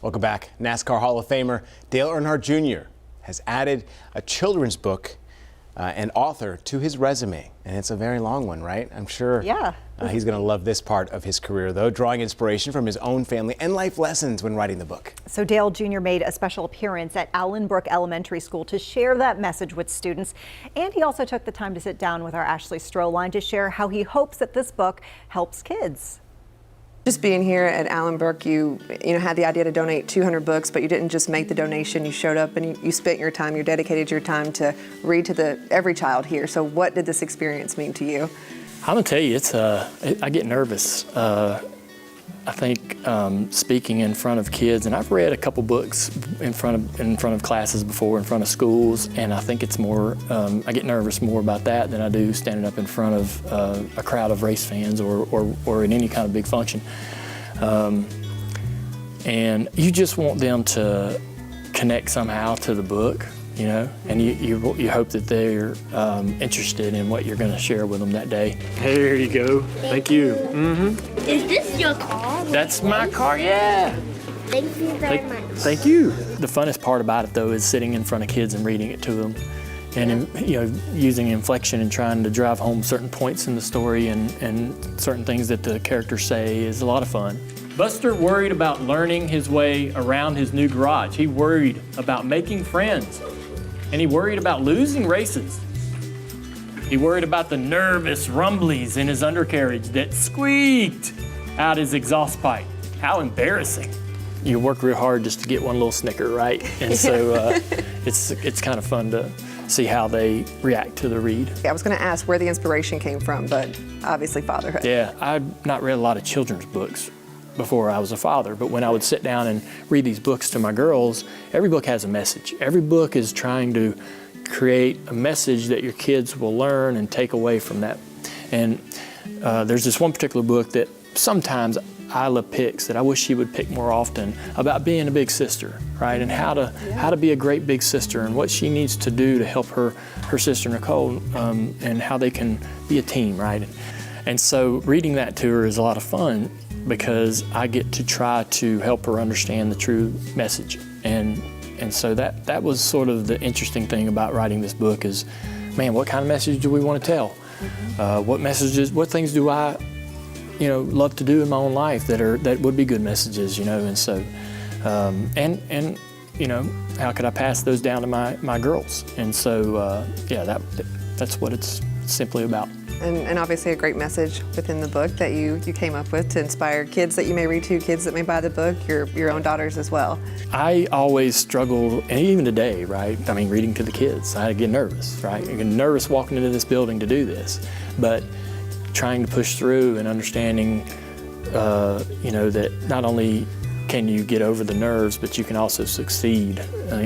Welcome back. NASCAR Hall of Famer Dale Earnhardt Jr. has added a children's book and author to his resume. And it's a very long one, right? I'm sure he's going to love this part of his career, though, drawing inspiration from his own family and life lessons when writing the book. So Dale Jr. made a special appearance at Allenbrook Elementary School to share that message with students. And he also took the time to sit down with our Ashley Stroline to share how he hopes that this book helps kids. Just being here at Allenbrook, you had the idea to donate 200 books, but you didn't just make the donation. You showed up and you spent your time, you dedicated your time to read to every child here. So what did this experience mean to you? I'm gonna tell you, I get nervous. I think speaking in front of kids, and I've read a couple books in front of classes before, in front of schools, and I think it's more, I get nervous more about that than I do standing up in front of a crowd of race fans or in any kind of big function. And you just want them to connect somehow to the book, you know, and you hope that they're interested in what you're going to share with them that day. Hey, there you go. Thank you. Mm-hmm. Is this your car? That's my car, yeah. Thank you very much. Thank you. The funnest part about it, though, is sitting in front of kids and reading it to them, and using inflection and trying to drive home certain points in the story and certain things that the characters say is a lot of fun. Buster worried about learning his way around his new garage. He worried about making friends, and he worried about losing races. He worried about the nervous rumblies in his undercarriage that squeaked out his exhaust pipe. How embarrassing. You work real hard just to get one little snicker, right? And so it's kind of fun to see how they react to the read. I was going to ask where the inspiration came from, but obviously fatherhood. Yeah, I'd not read a lot of children's books before I was a father, but when I would sit down and read these books to my girls, every book has a message. Every book is trying to create a message that your kids will learn and take away from that. And there's this one particular book that sometimes Isla picks that I wish she would pick more often, about being a big sister, right? And how to be a great big sister and what she needs to do to help her sister Nicole, and how they can be a team, right? And so reading that to her is a lot of fun because I get to try to help her understand the true message. And so that was sort of the interesting thing about writing this book is, man, what kind of message do we want to tell? What things do I love to do in my own life that would be good messages, and so, and how could I pass those down to my girls? And so, that's what it's simply about. And obviously a great message within the book that you came up with to inspire kids that you may read to, kids that may buy the book, your own daughters as well. I always struggled, and even today, right? I mean, reading to the kids, I get nervous, right? I get nervous walking into this building to do this, but trying to push through and understanding, that not only can you get over the nerves, but you can also succeed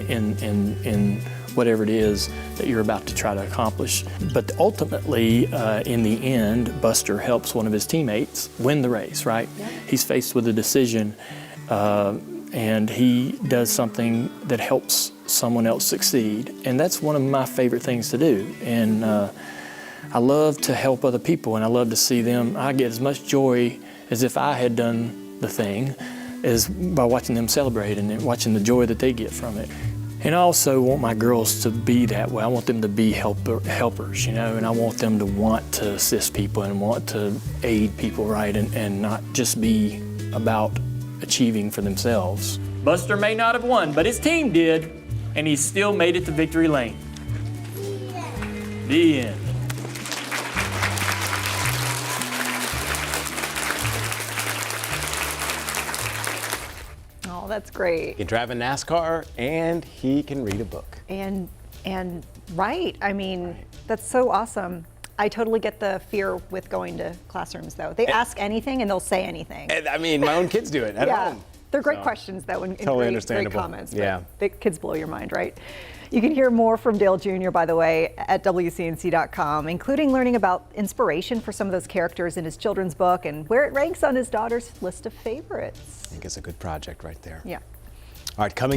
in whatever it is that you're about to try to accomplish. But ultimately, in the end, Buster helps one of his teammates win the race, right? Yeah. He's faced with a decision, and he does something that helps someone else succeed. And that's one of my favorite things to do. And I love to help other people, and I love to see them. I get as much joy as if I had done the thing as by watching them celebrate and watching the joy that they get from it. And I also want my girls to be that way. I want them to be helpers, and I want them to want to assist people and want to aid people, right, and not just be about achieving for themselves. Buster may not have won, but his team did, and he still made it to victory lane. The end. That's great. He can drive a NASCAR and he can read a book. And right, I mean, that's so awesome. I totally get the fear with going to classrooms though. They ask anything and they'll say anything. And, I mean, my own kids do it at home. They're great questions though, and totally great comments. Yeah. The kids blow your mind, right? You can hear more from Dale Jr., by the way, at WCNC.com, including learning about inspiration for some of those characters in his children's book and where it ranks on his daughter's list of favorites. I think it's a good project right there. Yeah. All right, coming